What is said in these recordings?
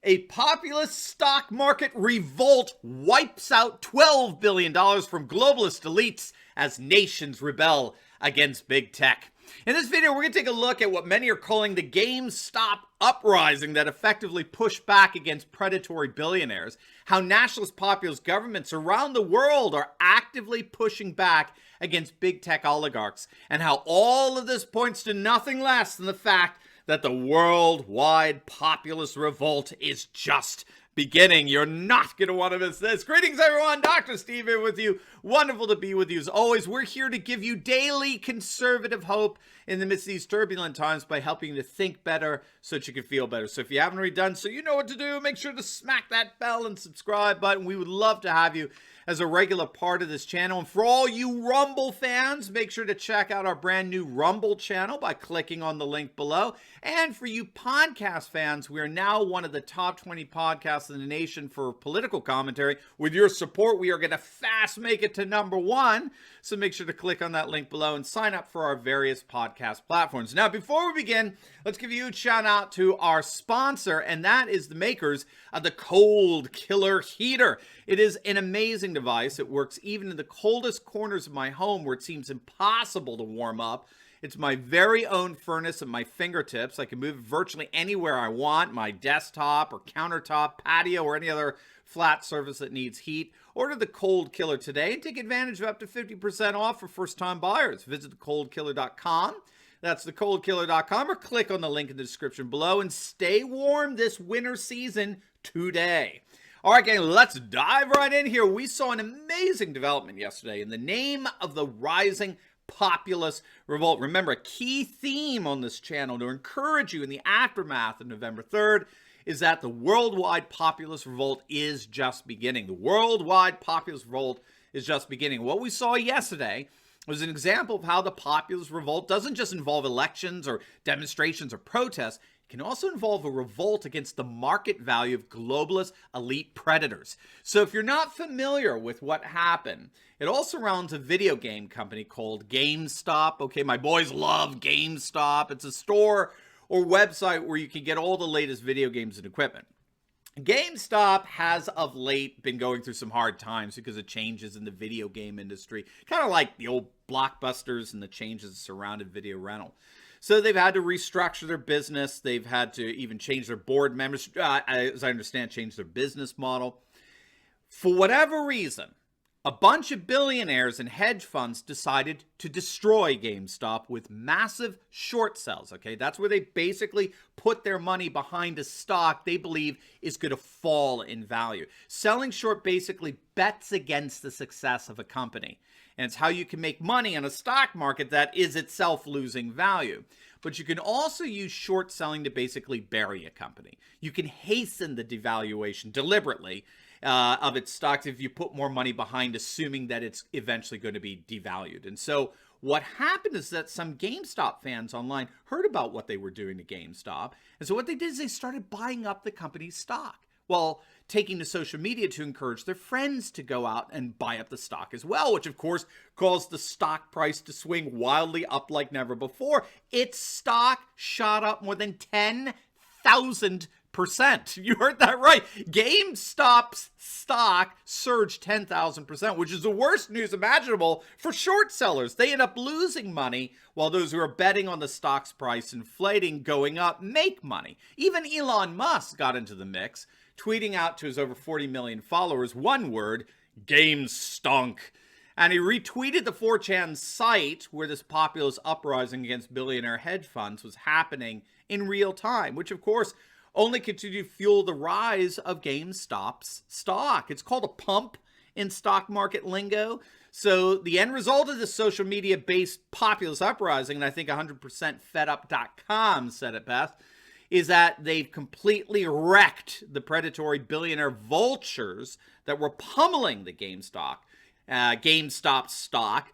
A populist stock market revolt wipes out $12 billion from globalist elites as nations rebel against big tech. In this video, we're going to take a look at what many are calling the GameStop Uprising that effectively pushed back against predatory billionaires, how nationalist-populist governments around the world are actively pushing back against big tech oligarchs, and how all of this points to nothing less than the fact that the worldwide populist revolt is just beginning. You're not going to want to miss this. Greetings, everyone. Dr. Steve here with you. Wonderful to be with you. As always, we're here to give you daily conservative hope in the midst of these turbulent times by helping you to think better so that you can feel better. So if you haven't already done so, you know what to do. Make sure to smack that bell and subscribe button. We would love to have you as a regular part of this channel. And for all you Rumble fans, make sure to check out our brand new Rumble channel by clicking on the link below. And for you podcast fans, we are now one of the top 20 podcasts in the nation for political commentary. With your support, we are going to fast make it to #1. So make sure to click on that link below and sign up for our various podcast platforms. Now, before we begin, let's give a huge shout out to our sponsor, and that is the makers of the Cold Killer Heater. It is an amazing device. It works even in the coldest corners of my home where it seems impossible to warm up. It's my very own furnace at my fingertips. I can move it virtually anywhere I want, my desktop or countertop, patio, or any other flat surface that needs heat. Order the Cold Killer today and take advantage of up to 50% off for first-time buyers. Visit thecoldkiller.com. That's thecoldkiller.com, or click on the link in the description below and stay warm this winter season today. All right, gang, let's dive right in here. We saw an amazing development yesterday in the name of the rising populist revolt. Remember, a key theme on this channel to encourage you in the aftermath of November 3rd is that the worldwide populist revolt is just beginning. The worldwide populist revolt is just beginning. What we saw yesterday was an example of how the populist revolt doesn't just involve elections or demonstrations or protests. It can also involve a revolt against the market value of globalist elite predators. So if you're not familiar with what happened, it all surrounds a video game company called GameStop. Okay, my boys love GameStop. It's a store or website where you can get all the latest video games and equipment. GameStop has of late been going through some hard times because of changes in the video game industry, kind of like the old Blockbusters and the changes that surrounded video rental. So they've had to restructure their business. They've had to even change their board members, as I understand, change their business model. For whatever reason, a bunch of billionaires and hedge funds decided to destroy GameStop with massive short sells, okay? That's where they basically put their money behind a stock they believe is going to fall in value. Selling short basically bets against the success of a company. And it's how you can make money on a stock market that is itself losing value. But you can also use short selling to basically bury a company. You can hasten the devaluation deliberately of its stocks if you put more money behind, assuming that it's eventually going to be devalued. And so what happened is that some GameStop fans online heard about what they were doing to GameStop. And so what they did is they started buying up the company's stock, while taking to social media to encourage their friends to go out and buy up the stock as well, which of course caused the stock price to swing wildly up like never before. Its stock shot up more than 10,000%. You heard that right. GameStop's stock surged 10,000%, which is the worst news imaginable for short sellers. They end up losing money while those who are betting on the stock's price inflating, going up, make money. Even Elon Musk got into the mix, tweeting out to his over 40 million followers one word: game stunk. And he retweeted the 4chan site where this populist uprising against billionaire hedge funds was happening in real time, which of course only continued to fuel the rise of GameStop's stock. It's called a pump in stock market lingo. So the end result of this social media-based populist uprising, and I think 100%fedup.com said it best, is that they've completely wrecked the predatory billionaire vultures that were pummeling the GameStop stock,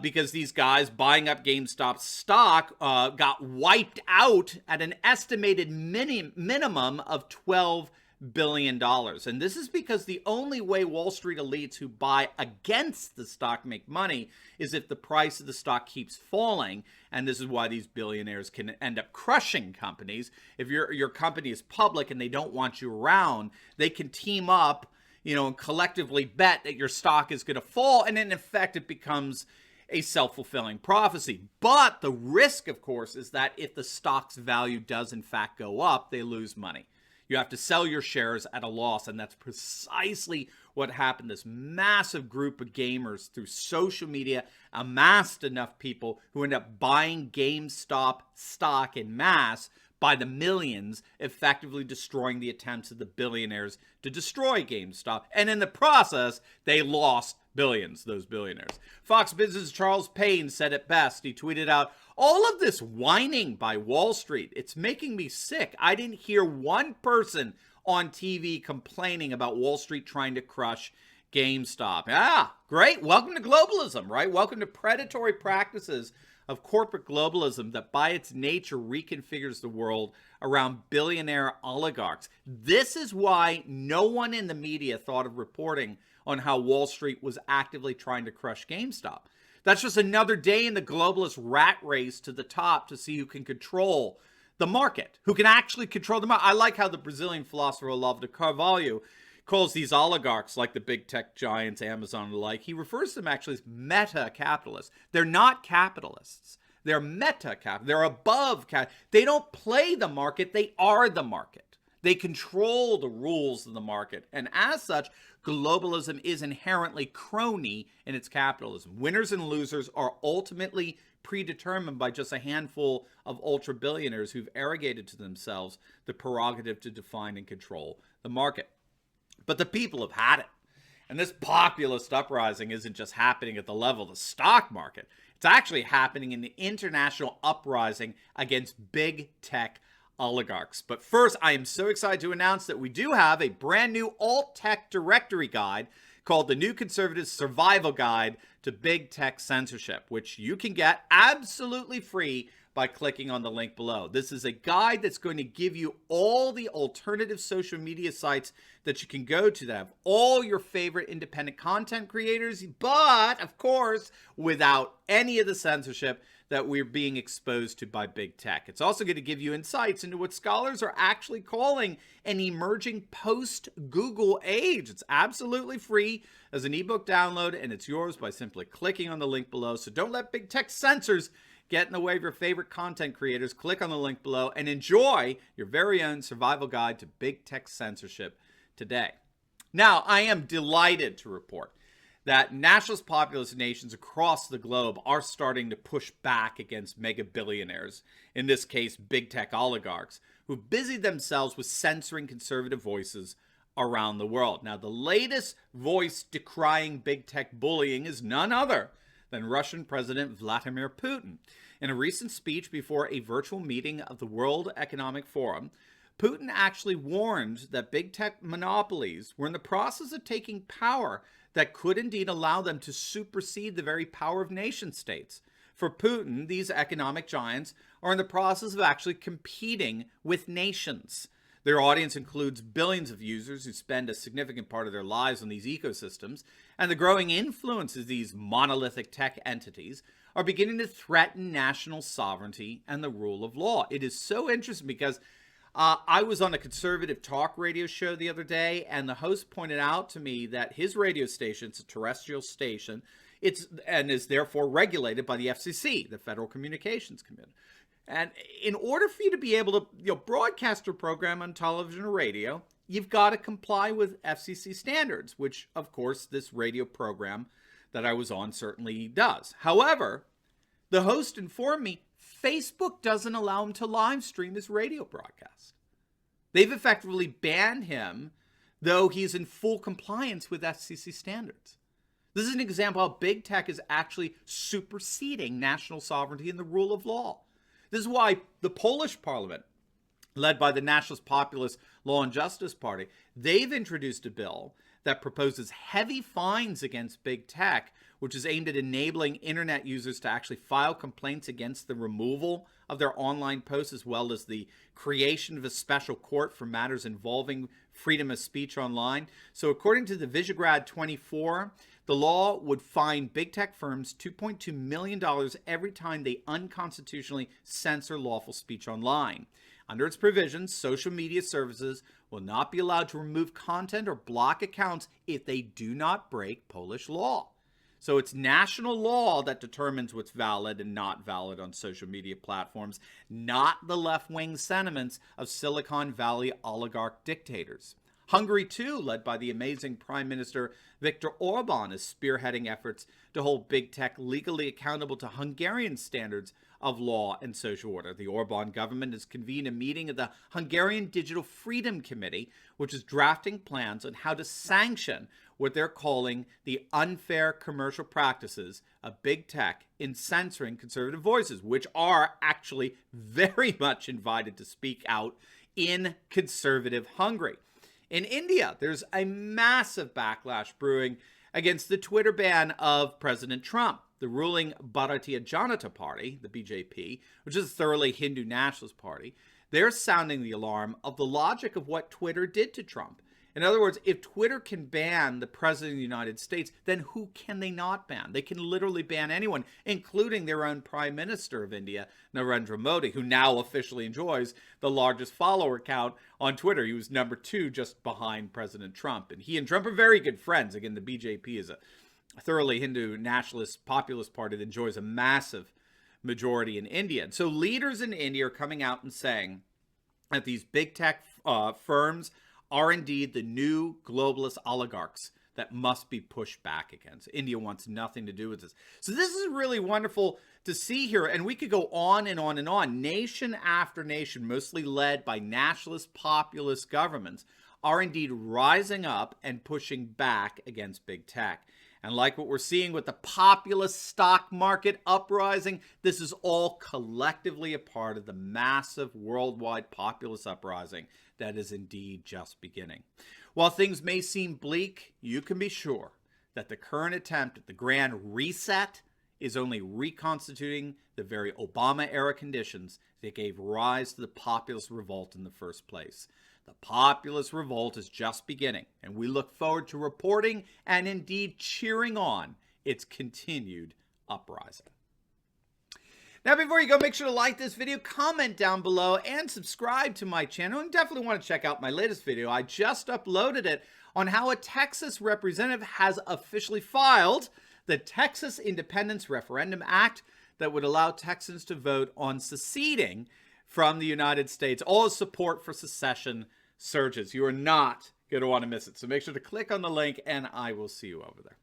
because these guys buying up GameStop stock got wiped out at an estimated minimum of $12 billion. And this is because the only way Wall Street elites who buy against the stock make money is if the price of the stock keeps falling. And this is why these billionaires can end up crushing companies. If your company is public and they don't want you around, they can team up, and collectively bet that your stock is going to fall. And in effect, it becomes a self-fulfilling prophecy. But the risk, of course, is that if the stock's value does in fact go up, they lose money. You have to sell your shares at a loss, and that's precisely what happened. This massive group of gamers through social media amassed enough people who end up buying GameStop stock in mass by the millions, effectively destroying the attempts of the billionaires to destroy GameStop. And in the process, they lost billions, those billionaires. Fox Business' Charles Payne said it best. He tweeted out, "All of this whining by Wall Street, it's making me sick. I didn't hear one person on TV complaining about Wall Street trying to crush GameStop." Ah, great. Welcome to globalism, right? Welcome to predatory practices of corporate globalism that by its nature reconfigures the world around billionaire oligarchs. This is why no one in the media thought of reporting on how Wall Street was actively trying to crush GameStop. That's just another day in the globalist rat race to the top to see who can control the market, who can actually control the market. I like how the Brazilian philosopher Olavo de Carvalho calls these oligarchs, like the big tech giants, Amazon and the like. He refers to them actually as meta-capitalists. They're not capitalists. They're meta-capitalists. They're above capital. They don't play the market. They are the market. They control the rules of the market. And as such, globalism is inherently crony in its capitalism. Winners and losers are ultimately predetermined by just a handful of ultra-billionaires who've arrogated to themselves the prerogative to define and control the market. But the people have had it. And this populist uprising isn't just happening at the level of the stock market. It's actually happening in the international uprising against big tech oligarchs. But first, I am so excited to announce that we do have a brand new alt-tech directory guide called the New Conservative Survival Guide to Big Tech Censorship, which you can get absolutely free by clicking on the link below. This is a guide that's going to give you all the alternative social media sites that you can go to that have all your favorite independent content creators, but of course, without any of the censorship that we're being exposed to by big tech. It's also going to give you insights into what scholars are actually calling an emerging post-Google age. It's absolutely free as an ebook download, and it's yours by simply clicking on the link below. So don't let big tech censors get in the way of your favorite content creators. Click on the link below and enjoy your very own survival guide to big tech censorship today. Now, I am delighted to report that nationalist-populist nations across the globe are starting to push back against mega billionaires, in this case, big tech oligarchs, who've busied themselves with censoring conservative voices around the world. Now, the latest voice decrying big tech bullying is none other than Russian President Vladimir Putin. In a recent speech before a virtual meeting of the World Economic Forum, Putin actually warned that big tech monopolies were in the process of taking power that could indeed allow them to supersede the very power of nation states. For Putin, these economic giants are in the process of actually competing with nations. Their audience includes billions of users who spend a significant part of their lives on these ecosystems, and the growing influence of these monolithic tech entities are beginning to threaten national sovereignty and the rule of law. It is so interesting because I was on a conservative talk radio show the other day, and the host pointed out to me that his radio station, it's a terrestrial station, and is therefore regulated by the FCC, the Federal Communications Commission. And in order for you to be able to broadcast a program on television or radio, you've got to comply with FCC standards, which, of course, this radio program that I was on certainly does. However, the host informed me Facebook doesn't allow him to live stream his radio broadcast. They've effectively banned him, though he's in full compliance with FCC standards. This is an example how big tech is actually superseding national sovereignty and the rule of law. This is why the Polish parliament, led by the nationalist-populist Law and Justice Party, they've introduced a bill that proposes heavy fines against big tech which is aimed at enabling internet users to actually file complaints against the removal of their online posts, as well as the creation of a special court for matters involving freedom of speech online. So according to the Visegrad 24, the law would fine big tech firms $2.2 million every time they unconstitutionally censor lawful speech online. Under its provisions, social media services will not be allowed to remove content or block accounts if they do not break Polish law. So it's national law that determines what's valid and not valid on social media platforms, not the left-wing sentiments of Silicon Valley oligarch dictators. Hungary, too, led by the amazing Prime Minister Viktor Orban, is spearheading efforts to hold big tech legally accountable to Hungarian standards of law and social order. The Orban government has convened a meeting of the Hungarian Digital Freedom Committee, which is drafting plans on how to sanction what they're calling the unfair commercial practices of big tech in censoring conservative voices, which are actually very much invited to speak out in conservative Hungary. In India, there's a massive backlash brewing against the Twitter ban of President Trump. The ruling Bharatiya Janata Party, the BJP, which is a thoroughly Hindu nationalist party, they're sounding the alarm of the logic of what Twitter did to Trump. In other words, if Twitter can ban the President of the United States, then who can they not ban? They can literally ban anyone, including their own Prime Minister of India, Narendra Modi, who now officially enjoys the largest follower count on Twitter. He was number 2 just behind President Trump. And he and Trump are very good friends. Again, the BJP is a thoroughly Hindu nationalist populist party that enjoys a massive majority in India. And so leaders in India are coming out and saying that these big tech firms are indeed the new globalist oligarchs that must be pushed back against. India wants nothing to do with this. So this is really wonderful to see here, and we could go on and on and on. Nation after nation, mostly led by nationalist populist governments, are indeed rising up and pushing back against big tech. And like what we're seeing with the populist stock market uprising, this is all collectively a part of the massive worldwide populist uprising that is indeed just beginning. While things may seem bleak, you can be sure that the current attempt at the grand reset is only reconstituting the very Obama-era conditions that gave rise to the populist revolt in the first place. The populist revolt is just beginning, and we look forward to reporting and indeed cheering on its continued uprising. Now, before you go, make sure to like this video, comment down below, and subscribe to my channel. And definitely want to check out my latest video. I just uploaded it on how a Texas representative has officially filed the Texas Independence Referendum Act that would allow Texans to vote on seceding from the United States. All the support for secession surges. You are not going to want to miss it. So make sure to click on the link, and I will see you over there.